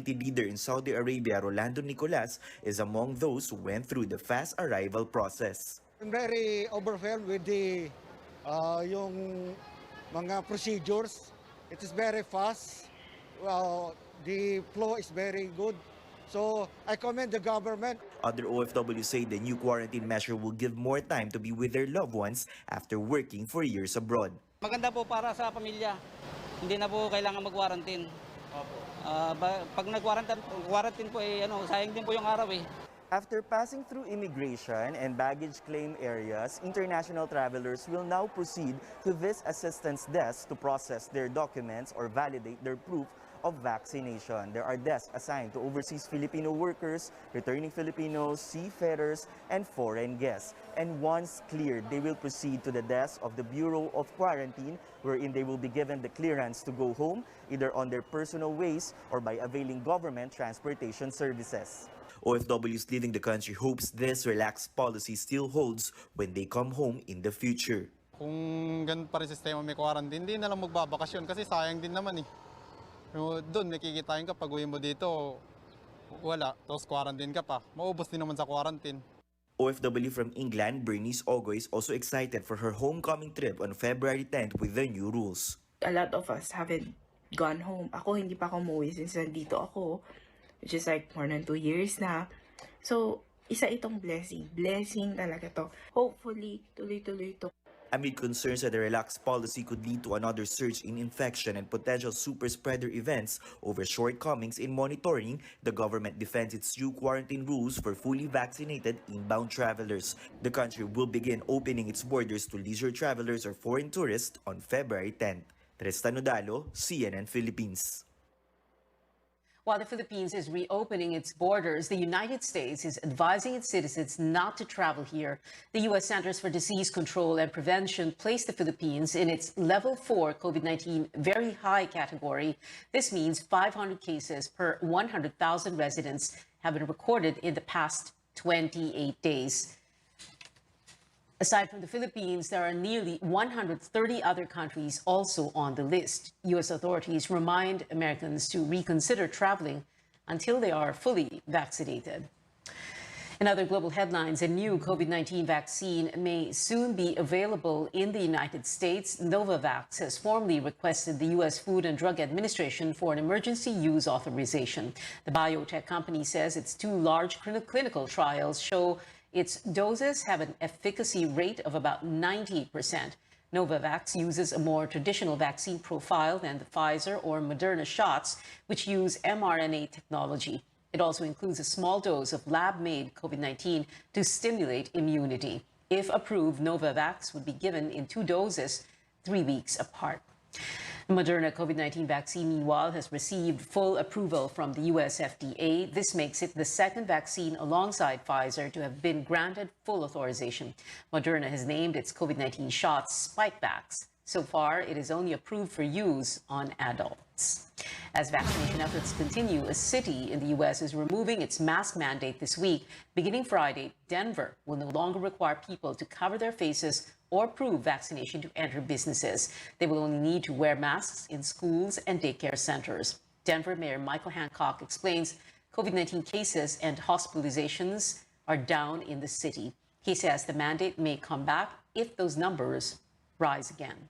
community leader in Saudi Arabia, Rolando Nicolas, is among those who went through the fast arrival process. I'm very overwhelmed with the yung mga procedures. It is very fast. The flow is very good. So I commend the government. Other OFWs say the new quarantine measure will give more time to be with their loved ones after working for years abroad. Maganda po para sa pamilya. Hindi na po kailangan mag-quarantine. Pag nag-quarantine po, sayang din po yung araw eh. After passing through immigration and baggage claim areas, international travelers will now proceed to this assistance desk to process their documents or validate their proof of vaccination. There are desks assigned to overseas Filipino workers, returning Filipinos, seafarers, and foreign guests. And once cleared, they will proceed to the desk of the Bureau of Quarantine, wherein they will be given the clearance to go home, either on their personal ways or by availing government transportation services. OFWs leaving the country hopes this relaxed policy still holds when they come home in the future. Kung ganun pa rin sistema may quarantine, hindi na lang magbabakasyon kasi sayang din naman eh. Doon nakikitain ka pag uwi mo dito, wala, tapos quarantine ka pa. Maubos din naman sa quarantine. OFW from England, Bernice Ogo, is also excited for her homecoming trip on February 10th with the new rules. A lot of us haven't gone home. Ako, hindi pa ako umuwi since nandito ako, which is like more than 2 years na. So, isa itong blessing. Blessing talaga to. Hopefully, tuloy-tuloy to. Amid concerns that the relaxed policy could lead to another surge in infection and potential super spreader events over shortcomings in monitoring, the government defends its new quarantine rules for fully vaccinated inbound travelers. The country will begin opening its borders to leisure travelers or foreign tourists on February 10th. Tristan Udalo, CNN Philippines. While the Philippines is reopening its borders, the United States is advising its citizens not to travel here. The U.S. Centers for Disease Control and Prevention placed the Philippines in its Level 4 COVID-19 very high category. This means 500 cases per 100,000 residents have been recorded in the past 28 days. Aside from the Philippines, there are nearly 130 other countries also on the list. U.S. authorities remind Americans to reconsider traveling until they are fully vaccinated. In other global headlines, a new COVID-19 vaccine may soon be available in the United States. Novavax has formally requested the U.S. Food and Drug Administration for an emergency use authorization. The biotech company says its 2 large clinical trials show its doses have an efficacy rate of about 90%. Novavax uses a more traditional vaccine profile than the Pfizer or Moderna shots, which use mRNA technology. It also includes a small dose of lab-made COVID-19 to stimulate immunity. If approved, Novavax would be given in 2 doses, 3 weeks apart. The Moderna COVID-19 vaccine, meanwhile, has received full approval from the U.S. FDA. This makes it the second vaccine alongside Pfizer to have been granted full authorization. Moderna has named its COVID-19 shots Spikevax. So far, it is only approved for use on adults. As vaccination efforts continue, a city in the U.S. is removing its mask mandate this week. Beginning Friday, Denver will no longer require people to cover their faces or prove vaccination to enter businesses. They will only need to wear masks in schools and daycare centers. Denver Mayor Michael Hancock explains COVID-19 cases and hospitalizations are down in the city. He says the mandate may come back if those numbers rise again.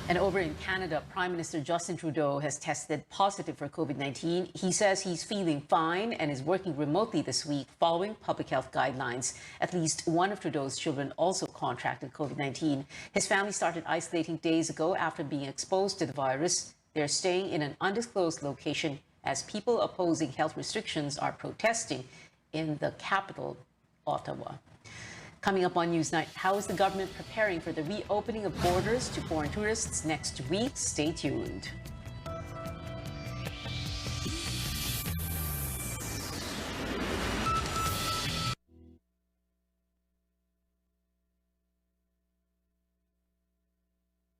And over in Canada, Prime Minister Justin Trudeau has tested positive for COVID-19. He says he's feeling fine and is working remotely this week following public health guidelines. At least one of Trudeau's children also contracted COVID-19. His family started isolating days ago after being exposed to the virus. They're staying in an undisclosed location as people opposing health restrictions are protesting in the capital, Ottawa. Coming up on Newsnight, how is the government preparing for the reopening of borders to foreign tourists next week? Stay tuned.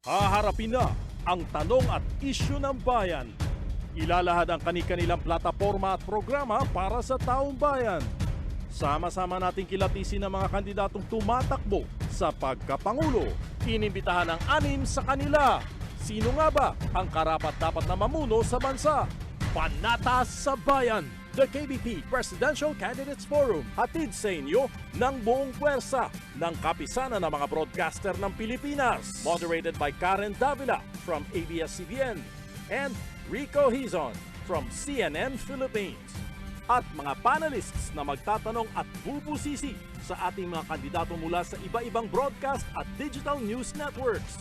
Haharapin na ang tanong at isyu ng bayan. Ilalahad ang kani-kanilang plataporma at programa para sa taong bayan. Sama-sama nating kilatisin ang mga kandidatong tumatakbo sa pagkapangulo. Inimbitahan ang 6 sa kanila. Sino nga ba ang karapat-dapat na mamuno sa bansa? Panatas sa Bayan, the KBP Presidential Candidates Forum, hatid sa inyo ng buong pwersa ng kapisanan ng mga broadcaster ng Pilipinas. Moderated by Karen Davila from ABS-CBN and Rico Hizon from CNN Philippines. At mga panelists na magtatanong at bubusisi sa ating mga kandidato mula sa iba-ibang broadcast at digital news networks.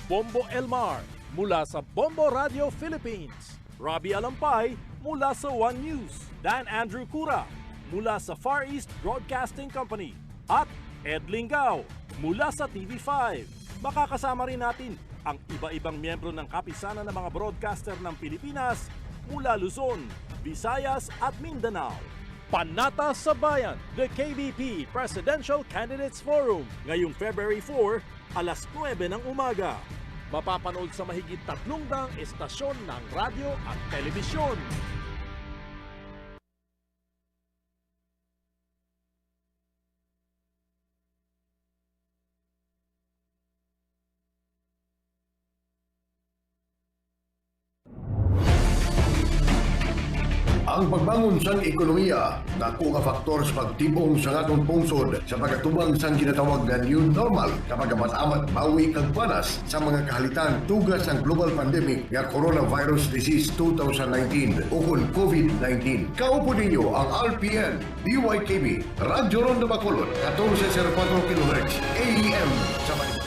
Bombo Elmar mula sa Bombo Radio Philippines. Robbie Alampay mula sa One News. Dan Andrew Cura mula sa Far East Broadcasting Company. At Ed Lingao mula sa TV5. Makakasama rin natin ang iba-ibang miyembro ng kapisanan ng mga broadcaster ng Pilipinas mula Luzon, Visayas at Mindanao. Panatas sa Bayan, the KBP Presidential Candidates Forum, ngayong February 4, alas 9 ng umaga. Mapapanood sa mahigit 300 estasyon ng radyo at telebisyon. Ang pagbangon sang ekonomiya dako ka faktor sa pagtibong sa atong pungsod sa pagkatubang sang ginatawag na new normal kapag amat-amat bawi kag panas sa mga kahalitan tugas ang global pandemic nga coronavirus disease 2019 ukon COVID-19. Kaupo ninyo ang RPN DYKB Radyo Ronda Bacolod 1404 kHz AM sa Manila.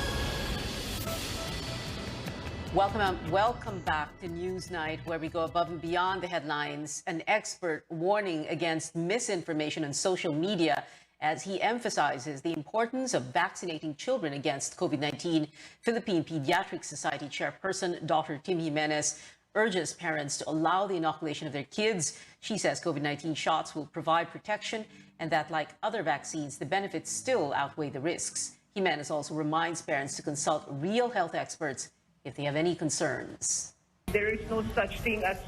Welcome back to Newsnight, where we go above and beyond the headlines. An expert warning against misinformation on social media as he emphasizes the importance of vaccinating children against COVID-19. Philippine Pediatric Society Chairperson Dr. Tim Jimenez urges parents to allow the inoculation of their kids. She says COVID-19 shots will provide protection and that, like other vaccines, the benefits still outweigh the risks. Jimenez also reminds parents to consult real health experts if they have any concerns. There is no such thing as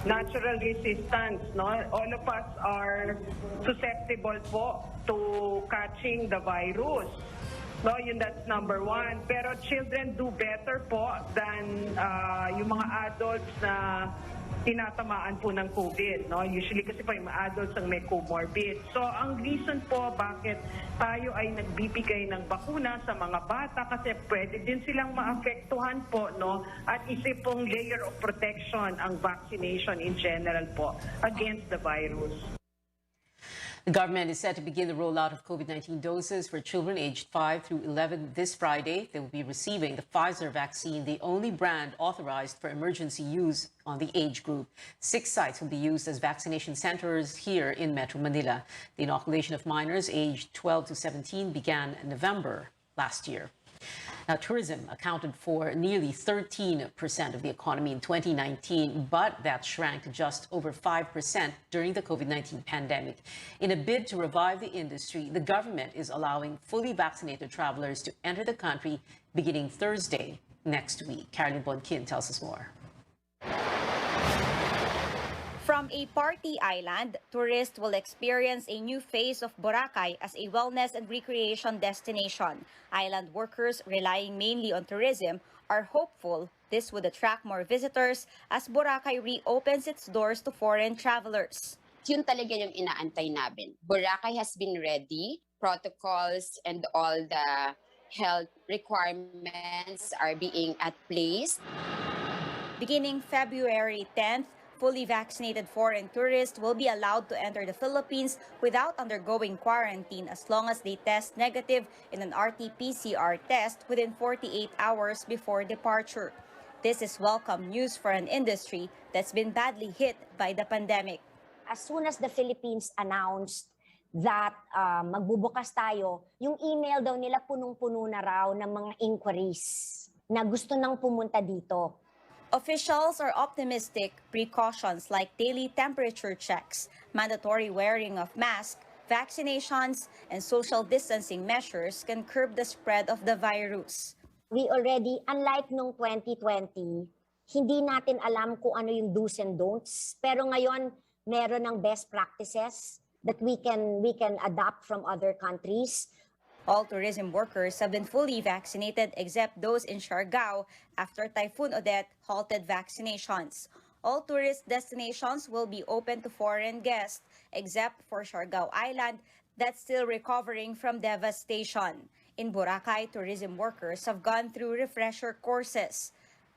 natural resistance. No? All of us are susceptible po to catching the virus. No, that's number one. Pero children do better po than yung mga adults na tinatamaan po ng COVID. No? Usually kasi po yung mga adults ang may comorbid. So ang reason po bakit tayo ay nagbibigay ng bakuna sa mga bata kasi pwede din silang maapektuhan po, no? At isa pong layer of protection ang vaccination in general po against the virus. The government is set to begin the rollout of COVID-19 doses for children aged 5 through 11 this Friday. They will be receiving the Pfizer vaccine, the only brand authorized for emergency use on the age group. 6 sites will be used as vaccination centers here in Metro Manila. The inoculation of minors aged 12 to 17 began in November last year. Now, tourism accounted for nearly 13% of the economy in 2019, but that shrank to just over 5% during the COVID-19 pandemic. In a bid to revive the industry, the government is allowing fully vaccinated travelers to enter the country beginning Thursday next week. Caroline Bonkin tells us more. From a party island, tourists will experience a new phase of Boracay as a wellness and recreation destination. Island workers relying mainly on tourism are hopeful this would attract more visitors as Boracay reopens its doors to foreign travelers. Yun talaga yung inaantay namin. Boracay has been ready. Protocols and all the health requirements are being at place. Beginning February 10th, fully vaccinated foreign tourists will be allowed to enter the Philippines without undergoing quarantine as long as they test negative in an RT-PCR test within 48 hours before departure. This is welcome news for an industry that's been badly hit by the pandemic. As soon as the Philippines announced that magbubukas tayo, yung email daw nila punong-puno na raw ng mga inquiries na gusto nang pumunta dito. Officials are optimistic precautions like daily temperature checks, mandatory wearing of masks, vaccinations, and social distancing measures can curb the spread of the virus. We already, unlike nung 2020, hindi natin alam kung ano yung do's and don'ts. Pero ngayon, meron ng best practices that we can adopt from other countries. All tourism workers have been fully vaccinated except those in Siargao after Typhoon Odette halted vaccinations. All tourist destinations will be open to foreign guests, except for Siargao Island that's still recovering from devastation. In Boracay, tourism workers have gone through refresher courses.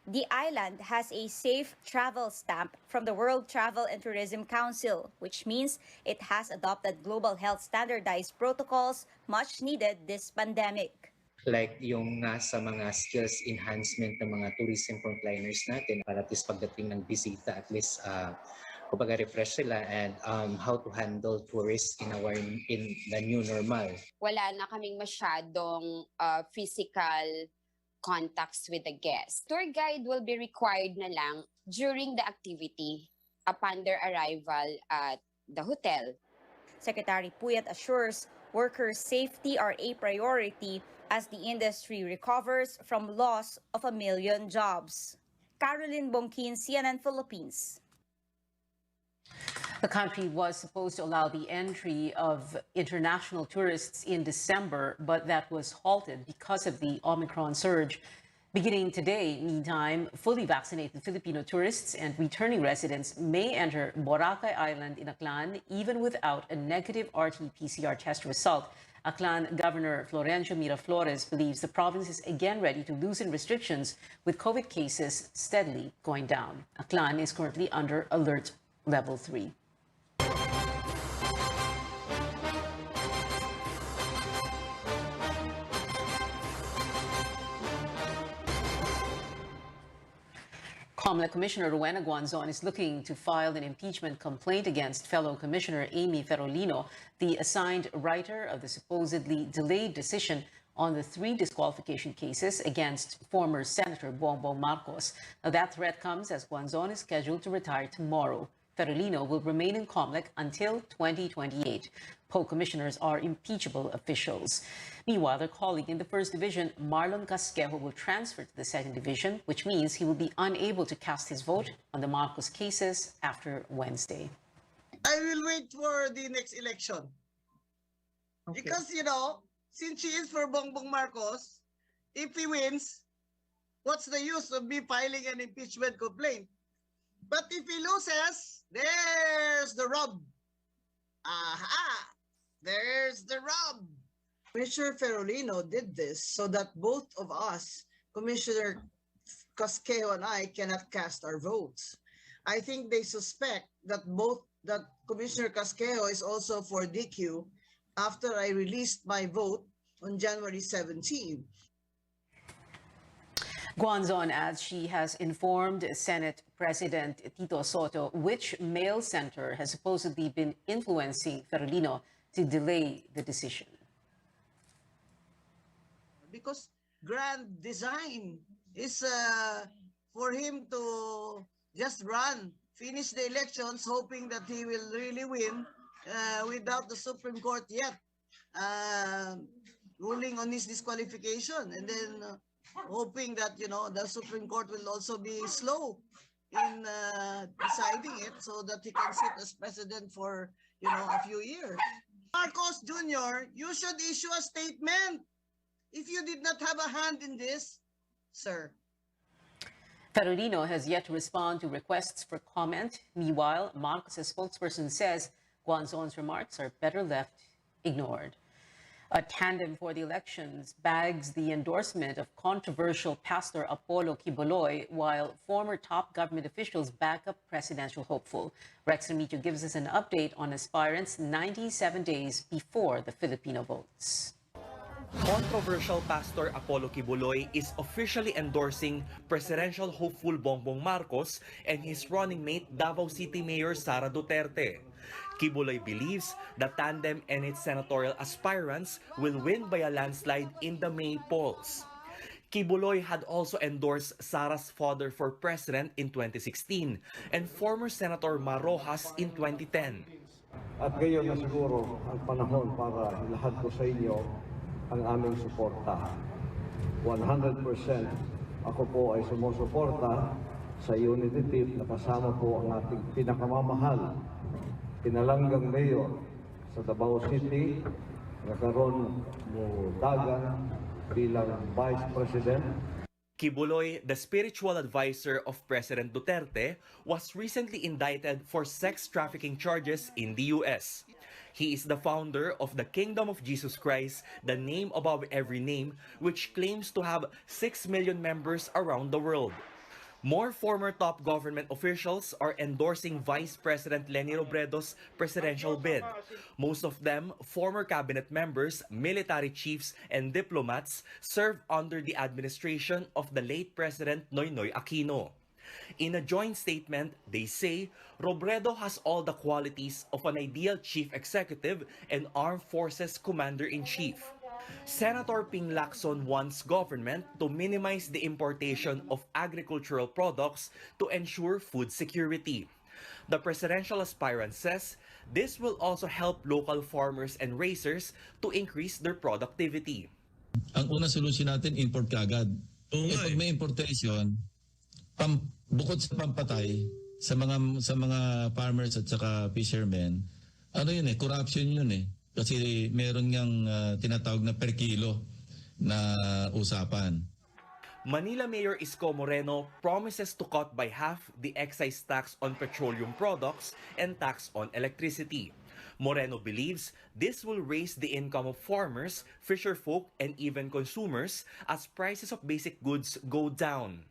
The island has a safe travel stamp from the World Travel and Tourism Council, which means it has adopted global health standardized protocols much needed this pandemic. Like yung sa mga skills enhancement ng mga tourism frontliners natin para at least pagdating ng bisita, at least kumbaga refresh sila and how to handle tourists in the new normal. Wala na kaming masyadong physical contacts with the guests. Tour guide will be required na lang during the activity upon their arrival at the hotel. Secretary Puyat assures workers' safety are a priority as the industry recovers from loss of 1 million jobs. Caroline Bongkin, CNN Philippines. The country was supposed to allow the entry of international tourists in December, but that was halted because of the Omicron surge. Beginning today, meantime, fully vaccinated Filipino tourists and returning residents may enter Boracay Island in Aklan even without a negative RT-PCR test result. Aklan Governor Florencio Miraflores believes the province is again ready to loosen restrictions with COVID cases steadily going down. Aklan is currently under alert level 3. COMELEC Commissioner Rowena Guanzon is looking to file an impeachment complaint against fellow Commissioner Amy Ferolino, the assigned writer of the supposedly delayed decision on the 3 disqualification cases against former Senator Bongbong Marcos. Now, that threat comes as Guanzon is scheduled to retire tomorrow. Ferolino will remain in COMELEC until 2028. PO commissioners are impeachable officials. Meanwhile, their colleague in the 1st Division, Marlon Casquejo, will transfer to the 2nd Division, which means he will be unable to cast his vote on the Marcos cases after Wednesday. I will wait for the next election. Okay. Because, since she is for Bongbong Marcos, if he wins, what's the use of me filing an impeachment complaint? But if he loses, there's the rub. Aha! There's the rub. Commissioner Ferolino did this so that both of us, Commissioner Casquejo and I, cannot cast our votes. I think they suspect that Commissioner Casquejo is also for DQ after I released my vote on January 17. Guanzon adds she has informed Senate President Tito Soto which mail center has supposedly been influencing Ferolino to delay the decision. Because grand design is for him to just run, finish the elections, hoping that he will really win without the Supreme Court yet ruling on his disqualification, and then hoping that the Supreme Court will also be slow in deciding it so that he can sit as president for a few years. Marcos Jr., you should issue a statement if you did not have a hand in this, sir. Ferolino has yet to respond to requests for comment. Meanwhile, Marcos' spokesperson says Guanzon's remarks are better left ignored. A tandem for the elections bags the endorsement of controversial Pastor Apollo Quiboloy, while former top government officials back up presidential hopeful. Rex Remigio gives us an update on aspirants 97 days before the Filipino votes. Controversial Pastor Apollo Quiboloy is officially endorsing presidential hopeful Bongbong Marcos and his running mate Davao City Mayor Sara Duterte. Quiboloy believes the tandem and its senatorial aspirants will win by a landslide in the May polls. Quiboloy had also endorsed Sara's father for president in 2016 and former Senator Mar Rojas in 2010. At ngayon na siguro ang panahon para ilahad ko sa inyo ang aming suporta. 100% ako po ay sumusuporta sa unity team na kasama po ang ating pinakamamahal, pinalanggang mayor sa Davao City, nakaroon mo Dagan bilang Vice President. Kibuloy, the spiritual advisor of President Duterte, was recently indicted for sex trafficking charges in the U.S. He is the founder of the Kingdom of Jesus Christ, the name above every name, which claims to have 6 million members around the world. More former top government officials are endorsing Vice President Leni Robredo's presidential bid. Most of them, former cabinet members, military chiefs, and diplomats, serve under the administration of the late President Noynoy Aquino. In a joint statement, they say Robredo has all the qualities of an ideal chief executive and armed forces commander-in-chief. Senator Ping Lacson wants government to minimize the importation of agricultural products to ensure food security. The presidential aspirant says this will also help local farmers and raisers to increase their productivity. Ang unang solusyon natin, import kagad. Pag may importation, bukod sa pampatay sa mga farmers at saka fishermen, corruption yun eh. Kasi meron ngang tinatawag na per kilo na usapan. Manila Mayor Isko Moreno promises to cut by half the excise tax on petroleum products and tax on electricity. Moreno believes this will raise the income of farmers, fisherfolk, and even consumers as prices of basic goods go down.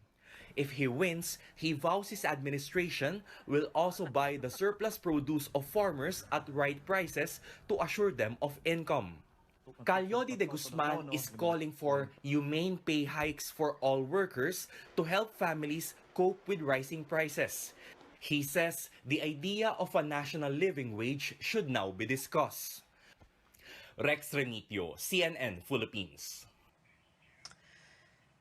If he wins, he vows his administration will also buy the surplus produce of farmers at right prices to assure them of income. Calyodi de Guzman is calling for humane pay hikes for all workers to help families cope with rising prices. He says the idea of a national living wage should now be discussed. Rex Remitio, CNN Philippines.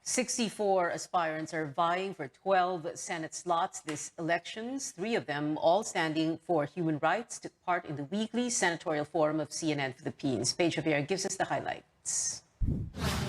64 aspirants are vying for 12 Senate slots this elections, 3 of them all standing for human rights, took part in the weekly senatorial forum of CNN Philippines. Paige Javier gives us the highlights.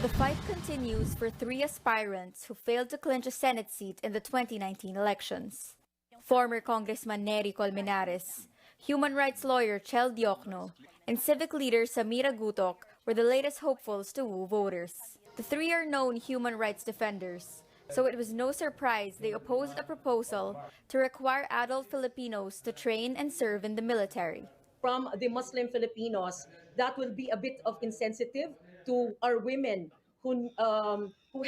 The fight continues for 3 aspirants who failed to clinch a Senate seat in the 2019 elections. Former Congressman Nery Colmenares, human rights lawyer Chel Diokno, and civic leader Samira Gutok were the latest hopefuls to woo voters. The 3 are known human rights defenders, so it was no surprise they opposed a proposal to require adult Filipinos to train and serve in the military. From the Muslim Filipinos, that will be a bit of insensitive to our women who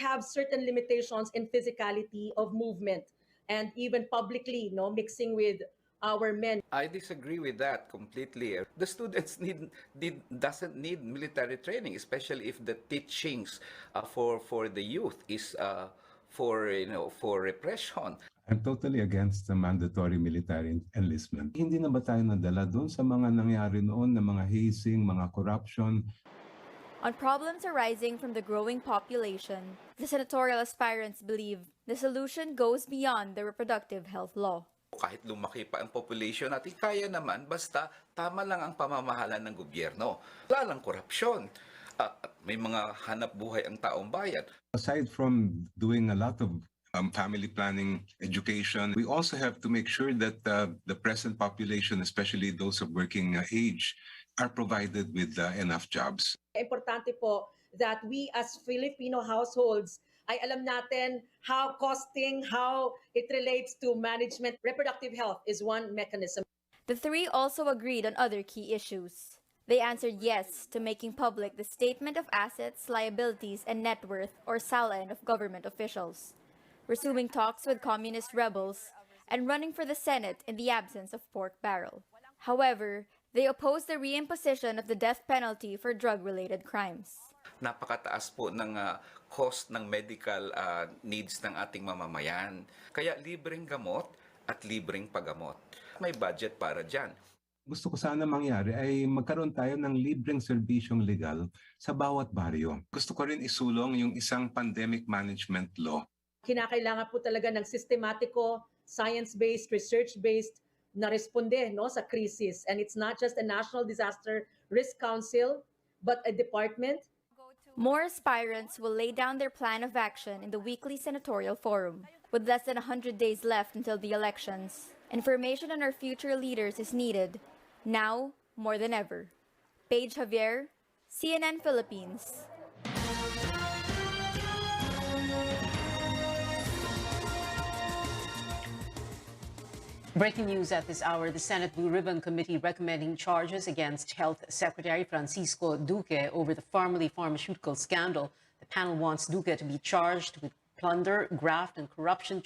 have certain limitations in physicality of movement and even publicly mixing with our men. I disagree with that completely. The students doesn't need military training, especially if the teachings for the youth is for repression. I'm totally against the mandatory military enlistment. Hindi na ba tayo nadala doon sa mga nangyari noon na mga hazing, mga corruption? On problems arising from the growing population, the senatorial aspirants believe the solution goes beyond the reproductive health law. Kahit lumaki pa ang population natin, kaya naman basta tama lang ang pamamahala ng gobyerno. Wala lang korupsyon. May mga hanap buhay ang taong bayan. Aside from doing a lot of family planning, education, we also have to make sure that the present population, especially those of working age, are provided with enough jobs. Importante po that we as Filipino households ay alam natin how costing, how it relates to management. Reproductive health is one mechanism. The 3 also agreed on other key issues. They answered yes to making public the Statement of Assets, Liabilities, and Net Worth, or SALN, of government officials, resuming talks with communist rebels, and running for the Senate in the absence of pork barrel. However, they opposed the reimposition of the death penalty for drug-related crimes. Napakataas po ng cost ng medical needs ng ating mamamayan. Kaya libreng gamot at libreng paggamot. May budget para dyan. Gusto ko sana mangyari ay magkaroon tayo ng libreng serbisyong legal sa bawat baryo. Gusto ko rin isulong yung isang pandemic management law. Kinakailangan po talaga ng sistematiko, science-based, research-based na responde sa crisis. And it's not just a National Disaster Risk Council, but a department. More aspirants will lay down their plan of action in the weekly senatorial forum. With less than 100 days left until the elections, information on our future leaders is needed, now more than ever. Paige Javier, CNN Philippines. Breaking news at this hour, the Senate Blue Ribbon Committee recommending charges against Health Secretary Francisco Duque over the Pharmally pharmaceutical scandal. The panel wants Duque to be charged with plunder, graft, and corruption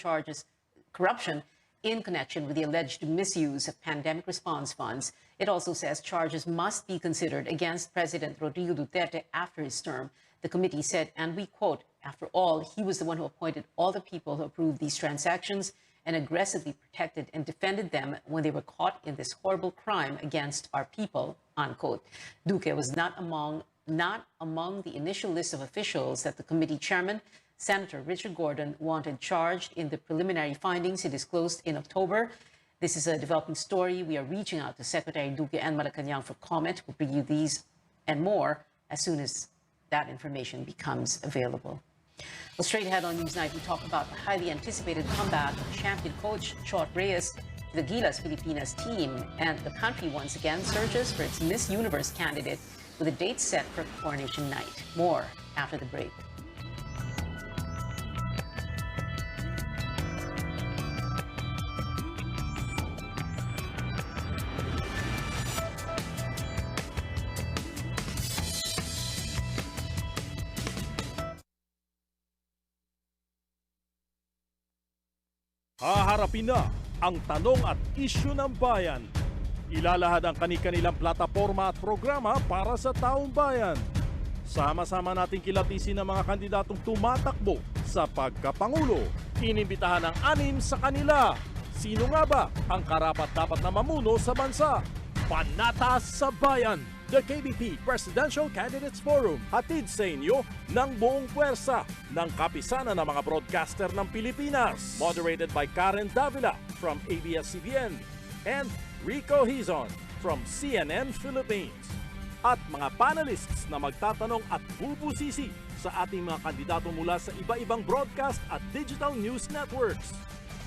in connection with the alleged misuse of pandemic response funds. It also says charges must be considered against President Rodrigo Duterte after his term. The committee said, and we quote, "After all, he was the one who appointed all the people who approved these transactions and aggressively protected and defended them when they were caught in this horrible crime against our people," unquote. Duque was not among the initial list of officials that the committee chairman, Senator Richard Gordon, wanted charged in the preliminary findings he disclosed in October. This is a developing story. We are reaching out to Secretary Duque and Malacanang for comment. We'll bring you these and more as soon as that information becomes available. Well, straight ahead on Newsnight, we talk about the highly anticipated comeback of champion coach Chot Reyes to the Gilas Pilipinas team, and the country once again searches for its Miss Universe candidate with a date set for coronation night. More after the break. Haharapin na ang tanong at isyu ng bayan. Ilalahad ang kani-kanilang plataporma at programa para sa taong bayan. Sama-sama nating kilatisin ang mga kandidatong tumatakbo sa pagkapangulo. Inimbitahan ang 6 sa kanila. Sino nga ba ang karapat-dapat na mamuno sa bansa? Panatas sa Bayan, the KBP Presidential Candidates Forum, hatid sa inyo ng buong puwersa ng kapisanan ng mga broadcaster ng Pilipinas. Moderated by Karen Davila from ABS-CBN and Rico Hizon from CNN Philippines. At mga panelists na magtatanong at bubusisi sa ating mga kandidato mula sa iba-ibang broadcast at digital news networks.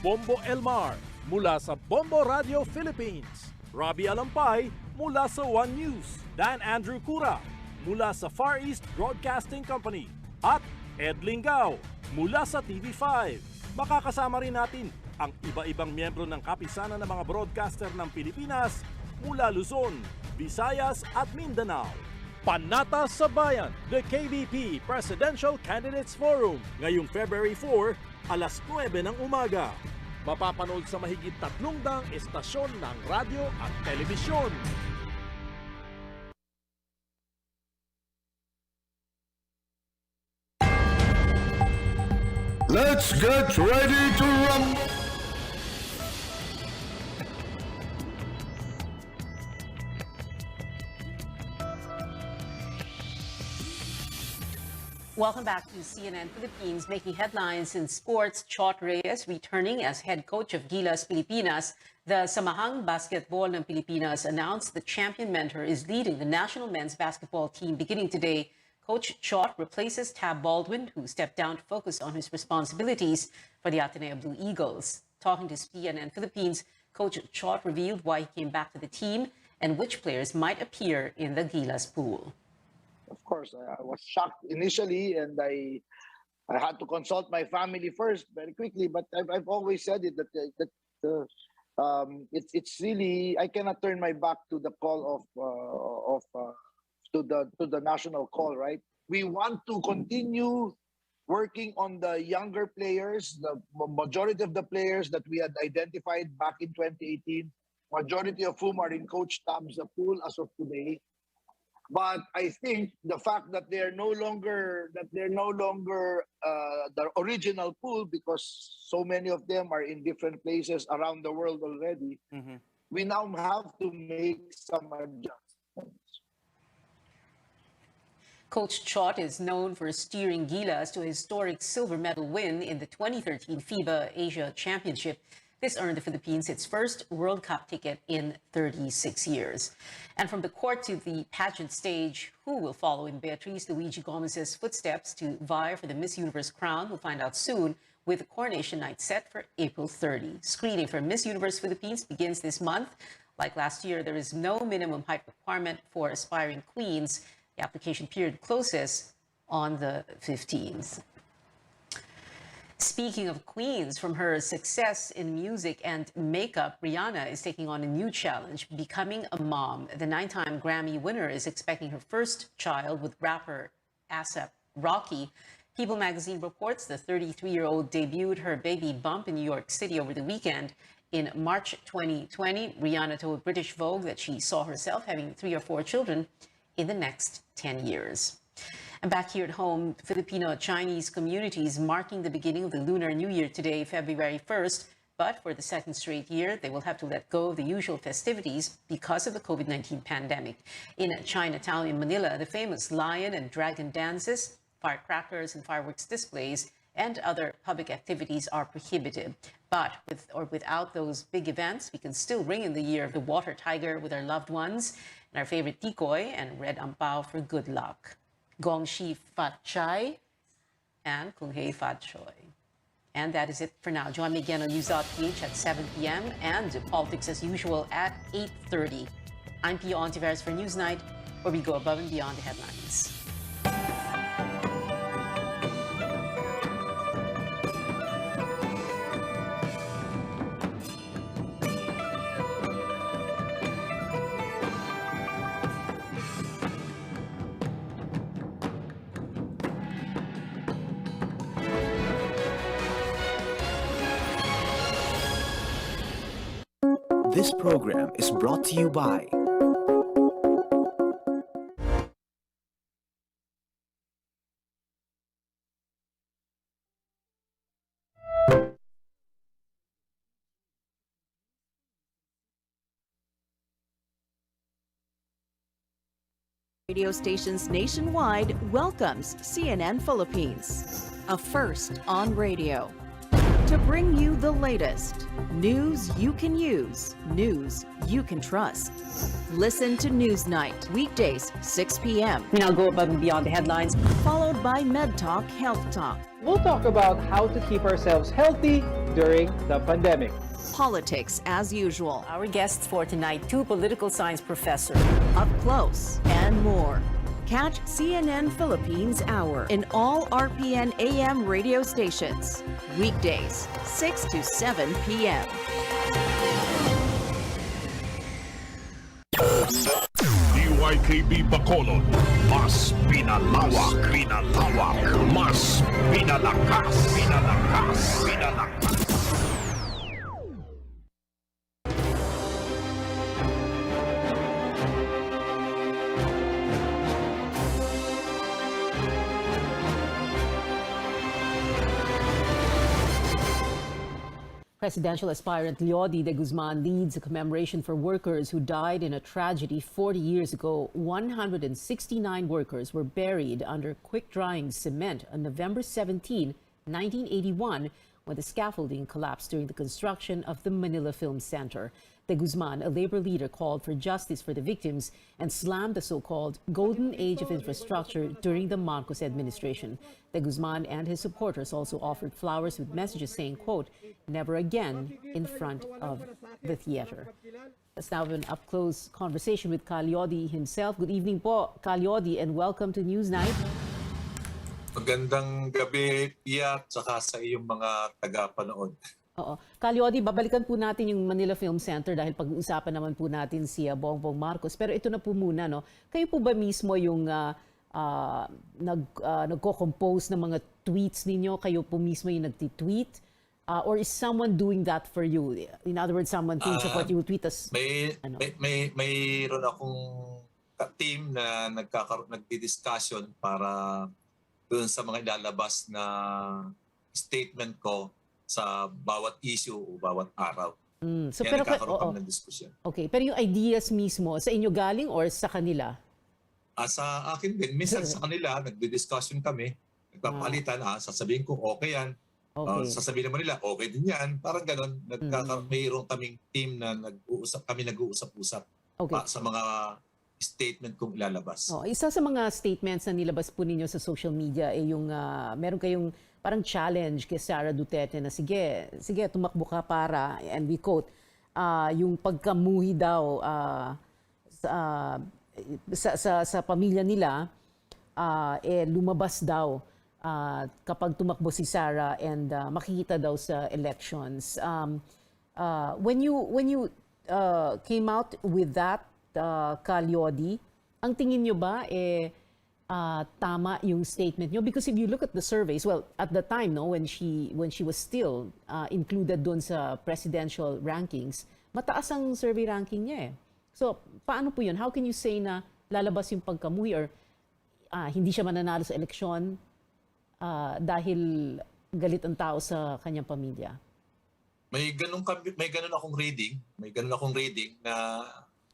Bombo Elmar mula sa Bombo Radio Philippines. Robbie Alampay mula sa One News, Dan Andrew Cura mula sa Far East Broadcasting Company, at Ed Lingao mula sa TV5. Makakasama rin natin ang iba-ibang miyembro ng kapisanan ng mga broadcaster ng Pilipinas mula Luzon, Visayas at Mindanao. Panatas sa Bayan, the KBP Presidential Candidates Forum, ngayong February 4, alas 9 ng umaga. Mapapanood sa mahigit 300 estasyon ng radyo at telebisyon. Let's get ready to rumble! Welcome back to CNN Philippines. Making headlines in sports, Chot Reyes returning as head coach of Gilas Pilipinas. The Samahang Basketball ng Pilipinas announced the champion mentor is leading the national men's basketball team beginning today. Coach Chot replaces Tab Baldwin, who stepped down to focus on his responsibilities for the Ateneo Blue Eagles. Talking to CNN Philippines, Coach Chot revealed why he came back to the team and which players might appear in the Gilas pool. Of course, I was shocked initially, and I had to consult my family first very quickly. But I've always said it that it's really, I cannot turn my back to the call to the national call. Right, we want to continue working on the younger players. The majority of the players that we had identified back in 2018, majority of whom are in Coach Tab's pool as of today. But I think the fact that they're no longer the original pool, because so many of them are in different places around the world already, we now have to make some adjustments. Coach Chot is known for steering Gilas to a historic silver medal win in the 2013 FIBA Asia Championship. This earned the Philippines its first World Cup ticket in 36 years. And from the court to the pageant stage, who will follow in Beatriz Luigi Gomez's footsteps to vie for the Miss Universe crown? We'll find out soon, with the coronation night set for April 30. Screening for Miss Universe Philippines begins this month. Like last year, there is no minimum height requirement for aspiring queens. The application period closes on the 15th. Speaking of queens, from her success in music and makeup, Rihanna is taking on a new challenge, becoming a mom. The 9-time Grammy winner is expecting her first child with rapper A$AP Rocky. People magazine reports the 33-year-old debuted her baby bump in New York City over the weekend. In March 2020, Rihanna told British Vogue that she saw herself having 3 or 4 children in the next 10 years. And back here at home, Filipino-Chinese communities marking the beginning of the Lunar New Year today, February 1st. But for the second straight year, they will have to let go of the usual festivities because of the COVID-19 pandemic. In Chinatown in Manila, the famous lion and dragon dances, firecrackers and fireworks displays, and other public activities are prohibited. But with or without those big events, we can still ring in the year of the water tiger with our loved ones and our favorite tikoy and red ampao for good luck. Gong Xi Fat Chai and Kung Hei Fat Choi. And that is it for now. Join me again on News.ph at 7 p.m. and Politics as usual at 8:30. I'm Pio Ontiveros for Newsnight, where we go above and beyond the headlines. This program is brought to you by radio stations nationwide welcomes CNN Philippines, a first on radio, to bring you the latest news you can use, news you can trust. Listen to Newsnight, weekdays 6 p.m. We now go above and beyond the headlines, followed by Med Talk, Health Talk. We'll talk about how to keep ourselves healthy during the pandemic. Politics as usual. Our guests for tonight, 2 political science professors. Up close and more. Catch CNN Philippines Hour in all RPN AM radio stations. Weekdays, 6 to 7 p.m. DYKB Bacolod, mas pinalawak, mas pinalakas, Presidential aspirant Leody de Guzman leads a commemoration for workers who died in a tragedy 40 years ago. 169 workers were buried under quick-drying cement on November 17, 1981, when the scaffolding collapsed during the construction of the Manila Film Center. De Guzman, a labor leader, called for justice for the victims and slammed the so-called golden age of infrastructure during the Marcos administration. De Guzman and his supporters also offered flowers with messages saying, quote, "Never again," in front of the theater. Let's now have an up-close conversation with Kal Leody himself. Good evening po, Kal Leody, and welcome to Newsnight. Magandang gabi, Pia, at saka sa iyong mga taga-panood. Oo. Kal Leody, babalikan po natin yung Manila Film Center dahil pag-uusapan naman po natin si Bongbong Marcos. Pero ito na po muna, no? Kayo po ba mismo yung nagko-compose ng mga tweets ninyo? Kayo po mismo yung nagtitweet? Or is someone doing that for you? In other words, someone thinks of what you tweet as... Mayroon akong team na nagdi-discussion para doon sa mga ilalabas na statement ko sa bawat issue o bawat araw. So, kaya pero, nagkakaroon kami ng diskusyon. Okay, pero yung ideas mismo, sa inyo galing or sa kanila? Sa akin din. Minsan sa kanila, nagdi-discussion kami. Nagpapalitan, sasabihin ko, okay yan. Okay. Sasabihin naman nila, okay din yan. Parang gano'n, mayroong kaming team na nag-uusap-usap sa mga statement kong ilalabas. Isa sa mga statements na nilabas po ninyo sa social media ay yung meron kayong parang challenge kay Sara Duterte na sige, tumakbo ka para, and we quote, yung pagkamuhi daw sa pamilya nila, lumabas daw kapag tumakbo si Sara and makikita daw sa elections. When you came out with that, Calyodi, ang tingin nyo ba tama yung statement nyo? Because if you look at the surveys, well, at the time, no, when she was still included doon sa presidential rankings, mataas ang survey ranking niya eh. So, paano po yun? How can you say na lalabas yung pagkamuhi or hindi siya mananalo sa eleksyon dahil galit ang tao sa kanyang pamilya? May ganun akong reading na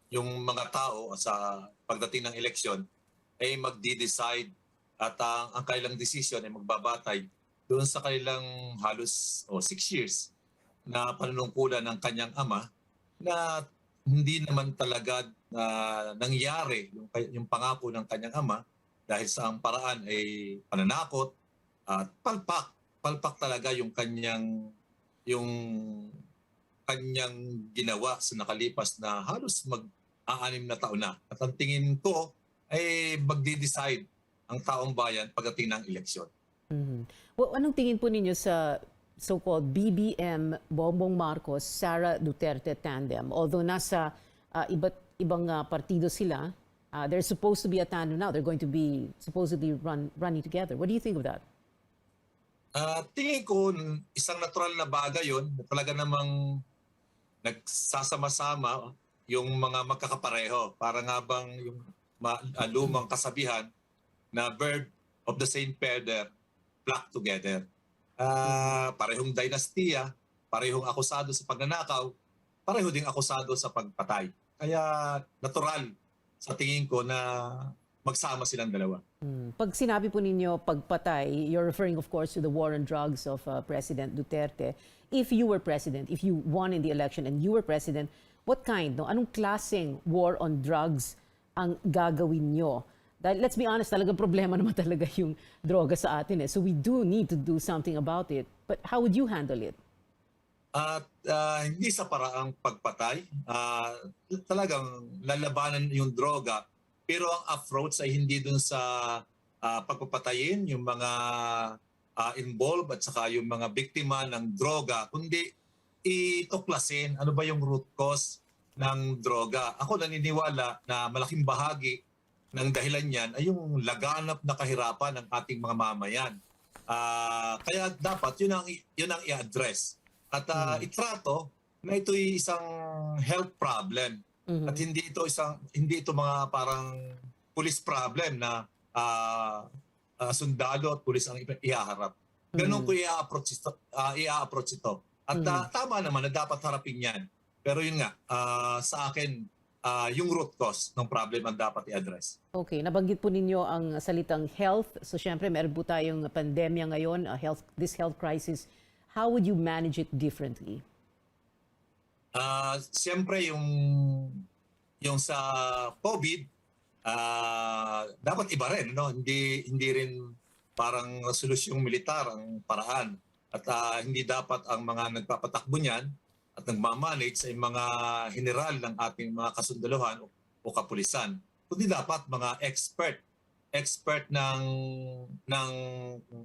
yung mga tao sa pagdating ng eleksyon ay magdi-decide at ang kanilang decision ay magbabatay doon sa kanilang halos 6 years na panunungkulan ng kanyang ama na hindi naman talaga nangyari yung pangako ng kanyang ama dahil sa ang paraan ay pananakot at palpak talaga yung kanyang ginawa sa nakalipas na halos mag-6 na taon na. At ang tingin ko ay magdi-decide ang taong bayan pagdating ng eleksyon. Well, anong tingin po ninyo sa so-called BBM Bongbong Marcos, Sara Duterte tandem? Although nasa iba't ibang partido sila, they're supposed to be a tandem now. They're going to be supposedly running together. What do you think of that? Tingin ko isang natural na bagay yun. Talaga namang nagsasama-sama yung mga magkakapareho. Para nga bang yung lumang kasabihan na bird of the same feather flock together. Parehong dinastiya, parehong akusado sa pagnanakaw, pareho ding akusado sa pagpatay. Kaya natural sa tingin ko na magsama silang dalawa. Pag sinabi po ninyo pagpatay, you're referring of course to the war on drugs of President Duterte. If you were president, if you won in the election and you were president, what kind, no? Anong klaseng war on drugs ang gagawin nyo? Dahil let's be honest, talagang problema naman talaga yung droga sa atin eh. So we do need to do something about it. But how would you handle it? Hindi sa paraang pagpatay. Talagang lalabanan yung droga. Pero ang approach ay hindi dun sa pagpapatayin yung mga involved at saka yung mga biktima ng droga, kundi ituklasin ano ba yung root cause ng droga. Ako naniniwala na malaking bahagi ng dahilan niyan ay yung laganap na kahirapan ng ating mga mamayan. Kaya dapat yun ang i-address at itrato na ito'y isang health problem. At hindi ito mga parang police problem na sundalo at pulis ang ihaharap. Ganun ko i-approach ito. At tama naman na dapat harapin yan. Pero yun nga, sa akin, yung root cause ng problem ang dapat i-address. Okay, nabanggit po ninyo ang salitang health. So syempre, meron po tayong pandemya ngayon, this health crisis. How would you manage it differently? Siyempre, yung sa COVID, dapat iba rin. No? Hindi rin parang solusyong militar ang paraan. At hindi dapat ang mga nagpapatakbo niyan at nagmamanage sa mga general ng ating mga kasundaluhan o kapulisan. Kundi dapat mga expert ng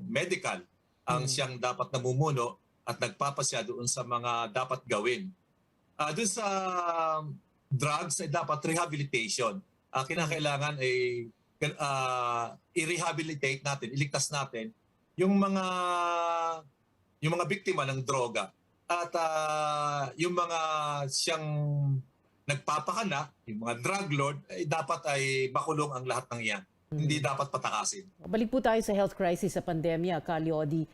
medical ang siyang dapat namumuno at nagpapasya doon sa mga dapat gawin. Doon sa drugs ay dapat rehabilitation. Kinakailangan ay i-rehabilitate natin, iligtas natin yung mga biktima ng droga. At yung mga siyang nagpapakana, yung mga drug lord, dapat ay makulong ang lahat ng yan. Hindi dapat patakasin. Balik po tayo sa health crisis sa pandemya, Calyodi.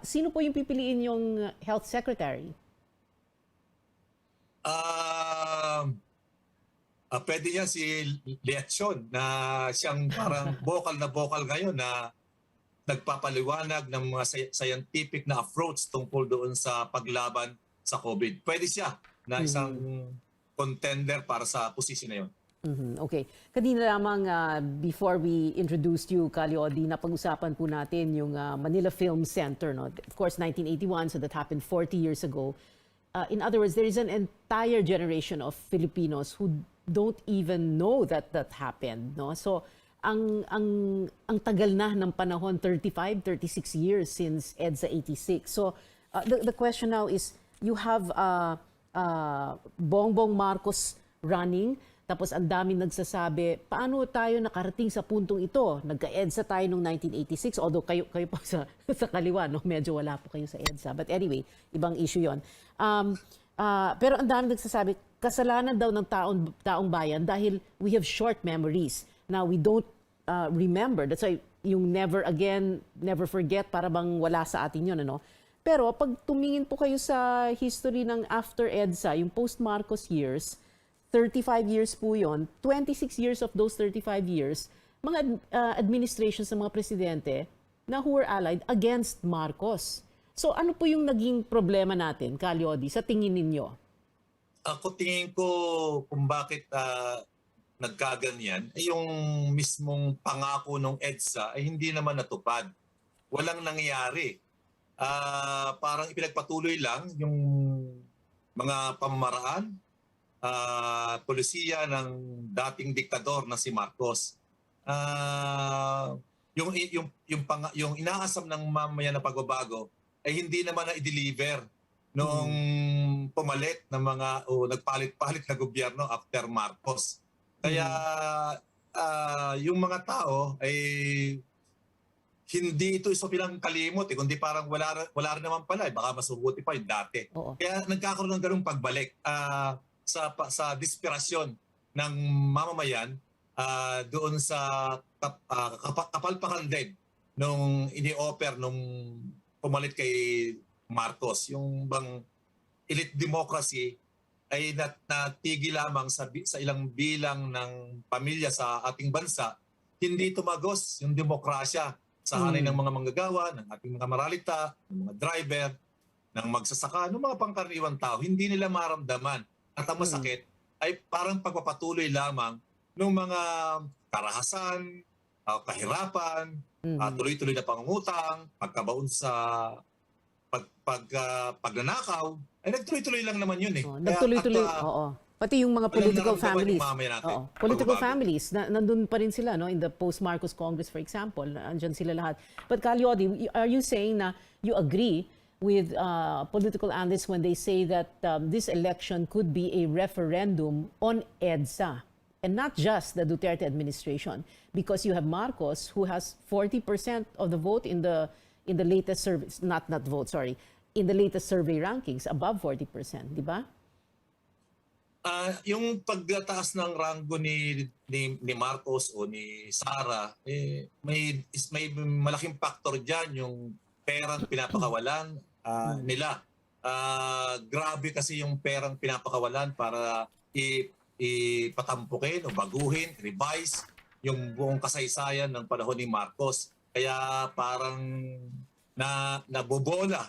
Sino po yung pipiliin yung health secretary? Pwede yan si Leachon na siyang parang vocal ngayon na nagpapaliwanag ng mga scientific na approach tungkol doon sa paglaban sa COVID. Pwede siya na isang contender para sa posisyon na yun. Okay. Kanina lamang before we introduced you, Calyodi, napag-usapan po natin yung Manila Film Center. No? Of course, 1981, so that happened 40 years ago. In other words, there is an entire generation of Filipinos who don't even know that happened. No? So, ang tagal na ng panahon, 36 years since EDSA 86. So the question now is, you have Bongbong Marcos running, tapos ang daming nagsasabi, paano tayo nakarating sa puntong ito? Nagka-EDSA tayo noong 1986, although kayo po sa kaliwa, no? Medyo wala po kayo sa EDSA. But anyway, ibang issue yon. Pero ang daming nagsasabi, kasalanan daw ng taong bayan dahil we have short memories. Now, we don't remember. That's why yung never again, never forget, para bang wala sa atin yun, ano? Pero pag tumingin po kayo sa history ng after EDSA, yung post-Marcos years, 35 years po yun, 26 years of those 35 years, mga administrations ng mga presidente na who were allied against Marcos. So ano po yung naging problema natin, Calyodi, sa tingin ninyo? Ako tingin ko kung bakit nagkaganyan, ay yung mismong pangako ng EDSA ay hindi naman natupad. Walang nangyayari. Parang ipinagpatuloy lang yung mga pamamaraan, polisiya ng dating diktador na si Marcos. Yung inaasam ng mamayan na pagbabago ay hindi naman na-deliver nung pumalit ng mga nagpalit-palit na gobyerno after Marcos. Kaya yung mga tao ay hindi ito isa bilang kalimot, kundi parang wala rin naman pala, baka mas mabuti pa yung dati. Kaya nagkakaroon ng ganung pagbalik sa desperasyon ng mamamayan doon sa kapalpakan din nung ini-offer nung pumalit kay Marcos. Yung bang elite democracy ay natigil lamang sa ilang bilang ng pamilya sa ating bansa. Hindi tumagos yung demokrasya sa hanay ng mga manggagawa, ng ating mga maralita, ng mga driver, ng magsasaka, ng mga pangkaraniwang tao. Hindi nila maramdaman at ang masakit ay parang pagpapatuloy lamang ng mga karahasan, kahirapan, tuloy-tuloy na pangungutang, pagkabaon sa pagnanakaw, ay nagtuloy-tuloy lang naman yun eh. Nagtuloy-tuloy, oo. Pati yung mga political families. Political families, nandun pa rin sila, no? In the post-Marcos Congress, for example, andyan sila lahat. But Calyodi, are you saying na you agree with political analysts when they say that this election could be a referendum on EDSA and not just the Duterte administration, because you have Marcos who has 40% of the vote in the latest survey, in the latest survey rankings, above 40%, di ba? Yung pagtaas ng rango ni Marcos o ni Sara, may malaking factor diyan yung perang pinapakawalan nila. Grabe kasi yung perang pinapakawalan para ipatampukin o baguhin, revise yung buong kasaysayan ng panahon ni Marcos. Kaya parang nabobola,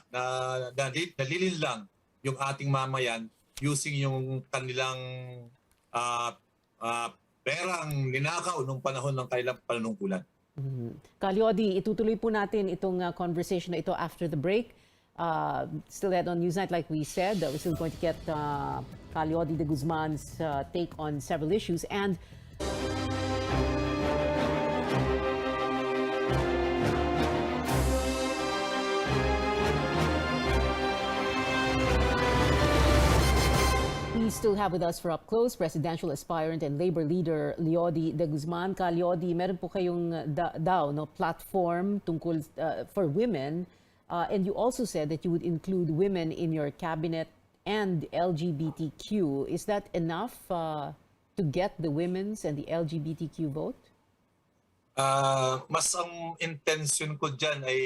nalilinlang yung ating mamayan using yung kanilang perang ninakaw nung panahon ng kailang panunungkulan. Calyodi, itutuloy po natin itong conversation na ito after the break. Still ahead on Newsnight, like we said, we're still going to get Calyodi de Guzman's take on several issues. And we still have with us for Up Close, presidential aspirant and labor leader Leody de Guzman. Leody, meron po kayong platform tungkol for women, and you also said that you would include women in your cabinet and LGBTQ. Is that enough to get the women's and the LGBTQ vote? Mas ang intention ko dyan ay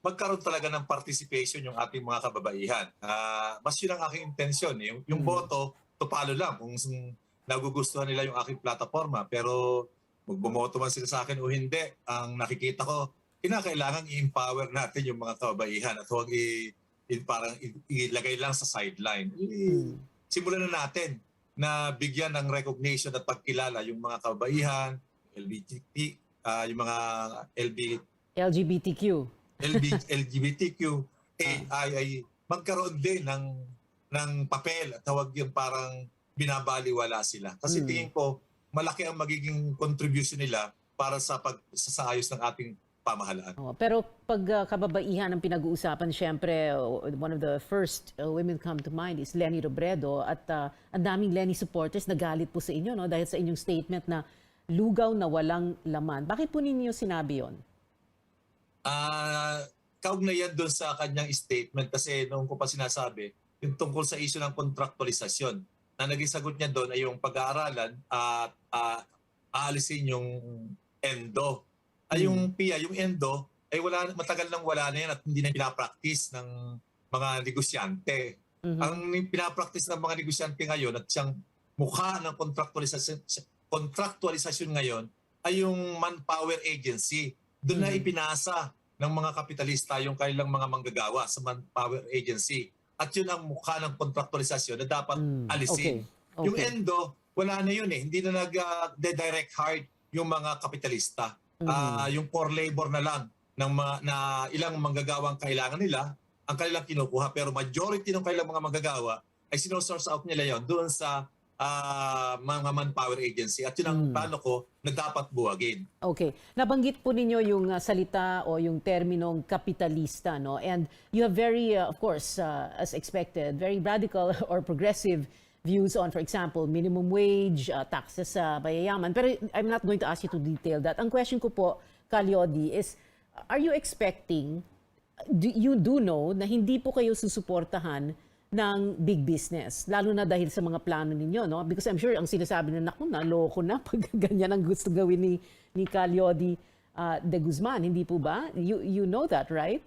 magkaroon talaga ng participation yung ating mga kababaihan. Mas yun ang aking intensyon. Yung boto, tupalo lang kung nagugustuhan nila yung aking plataforma. Pero magbumoto man sila sa akin o hindi, ang nakikita ko, kinakailangan i-empower natin yung mga kababaihan at huwag parang ilagay lang sa sideline. Simulan na natin na bigyan ng recognition at pagkilala yung mga kababaihan, yung mga LGBTQ. LGBTQ, ay magkaroon din ng papel at tawag yung parang binabaliwala sila. Kasi tingin ko, malaki ang magiging contribution nila para sa pagsasaayos ng ating pamahalaan. Pero pag kababaihan ang pinag-uusapan, syempre, one of the first women come to mind is Leni Robredo at ang daming Leni supporters nagalit po sa inyo, no? Dahil sa inyong statement na lugaw na walang laman. Bakit po ninyo sinabi yon? Kaugnayan doon sa kanyang statement kasi noong ko pa sinasabi, yung tungkol sa issue ng kontraktualisasyon, na naging sagot niya doon ay yung pag-aaralan at aalisin yung ENDO. Ay yung PIA, yung ENDO, ay matagal nang wala na yan at hindi na pinapractice ng mga negosyante. Ang pinapractice ng mga negosyante ngayon at siyang mukha ng kontraktualisasyon ngayon ay yung Manpower Agency. Doon na ipinasa ng mga kapitalista yung kanilang mga manggagawa sa Manpower Agency. At yun ang mukha ng kontraktualisasyon na dapat alisin. Okay. Yung ENDO, wala na yun eh. Hindi na nag-direct hire yung mga kapitalista. Yung core labor na lang na ilang manggagawang kailangan nila ang kanilang kinukuha. Pero majority ng kanilang mga manggagawa ay sinosource out nila yon doon sa mga Manpower Agency. At yun ang plano ko na dapat buwagin. Okay. Nabanggit po ninyo yung salita o yung terminong kapitalista, no? And you have very, of course, as expected, very radical or progressive views on, for example, minimum wage, taxes sa mayayaman. Pero I'm not going to ask you to detail that. Ang question ko po, Calyodi, is are you expecting, you do know na hindi po kayo susuportahan ng big business, lalo na dahil sa mga plano ninyo, no? Because I'm sure ang sinasabi na, naku, naloko na pag ganyan ang gusto gawin ni Calyodi de Guzman, hindi po ba? You know that, right?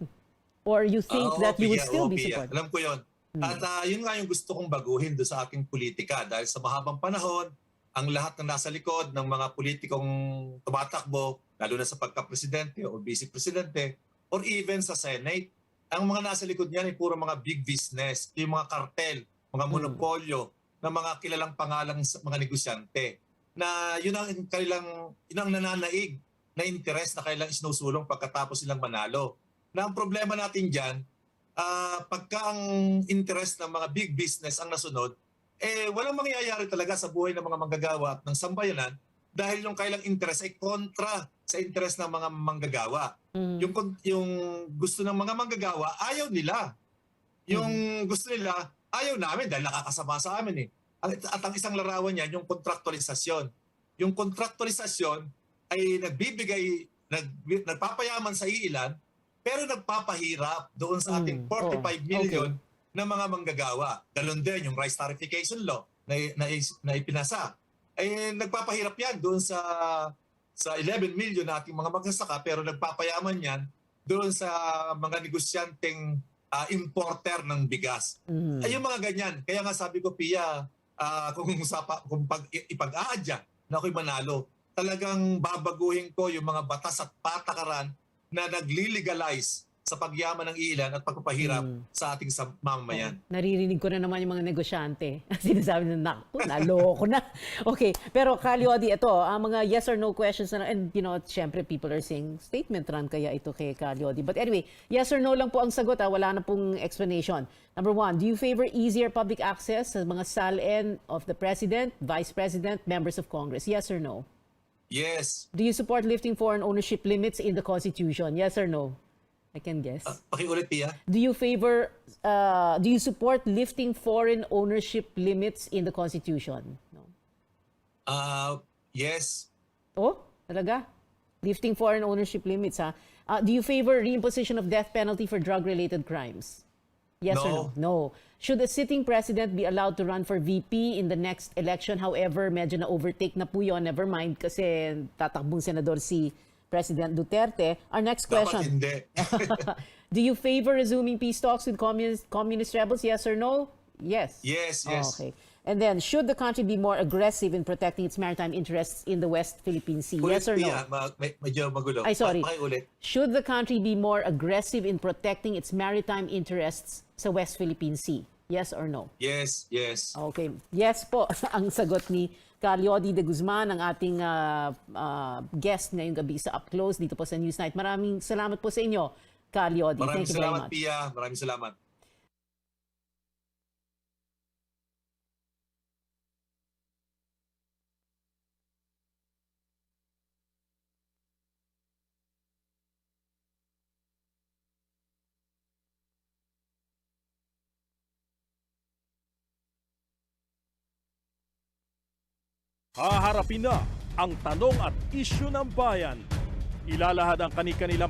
Or you think that you would still be supported? Alam ko yon. At yun nga yung gusto kong baguhin doon sa aking politika dahil sa mahabang panahon, ang lahat na nasa likod ng mga politikong tumatakbo, lalo na sa pagka-presidente o vice-presidente, or even sa Senate, ang mga nasa likod niyan ay puro mga big business, yung mga kartel, mga monopolyo, na mga kilalang pangalang mga negosyante, na yun ang nananaig na interes na kailang isinusulong pagkatapos silang manalo. Na ang problema natin dyan, pagka ang interest ng mga big business ang nasunod, walang mangyayari talaga sa buhay ng mga manggagawa at ng sambayanan dahil yung kailang interest ay kontra sa interest ng mga manggagawa. Yung gusto ng mga manggagawa, ayaw nila. Yung gusto nila, ayaw namin dahil nakakasama sa amin eh. At ang isang larawan niyan, yung kontraktualisasyon. Yung kontraktualisasyon ay nagpapayaman sa iilan, pero nagpapahirap doon sa ating 45 million na mga manggagawa. Galon din yung rice tarification law na ipinasa. Ay nagpapahirap yan doon sa 11 million na ating mga magsasaka, pero nagpapayaman yan doon sa mga negosyanteng importer ng bigas. Ay yung mga ganyan. Kaya nga sabi ko, Pia, kung ipag-aadya na ako'y manalo, talagang babaguhin ko yung mga batas at patakaran na nagli-legalize sa pagyaman ng ilan at pagpapahirap sa ating mamamayan. Naririnig ko na naman yung mga negosyante. Sinasabi na, naku, naloko na. Okay, pero Calyodi, ito, ang mga yes or no questions na, and you know, syempre people are saying statement run kaya ito kay Calyodi. But anyway, yes or no lang po ang sagot, wala na pong explanation. Number one, do you favor easier public access sa mga SALN of the President, Vice President, members of Congress? Yes or no? Yes. Do you support lifting foreign ownership limits in the Constitution? Yes or no? I can guess. Pakiulit, Pia. Do you support lifting foreign ownership limits in the Constitution? No. Yes. Oh, talaga? Lifting foreign ownership limits, ha? Do you favor reimposition of death penalty for drug-related crimes? Yes or no? No. Should a sitting president be allowed to run for VP in the next election? However, medyo na-overtake na po yun. Never mind kasi tatakbong senador si President Duterte. Our next question. Dapat hindi. Do you favor resuming peace talks with communist rebels? Yes or no? Yes. Yes. Okay. And then, should the country be more aggressive in protecting its maritime interests in the West Philippine Sea? Yes or no? Medyo magulo. Ay, sorry. Pakiulit. Should the country be more aggressive in protecting its maritime interests sa West Philippine Sea? Yes or no? Yes. Okay. Yes po ang sagot ni Calyodi de Guzman, ang ating guest ngayong gabi sa Up Close dito po sa Newsnight. Maraming salamat po sa inyo, Calyodi. Maraming Thank you very salamat, much. Pia. Maraming salamat. Haharapin na ang tanong at isyu ng bayan. Ilalahad ang kani-kanilang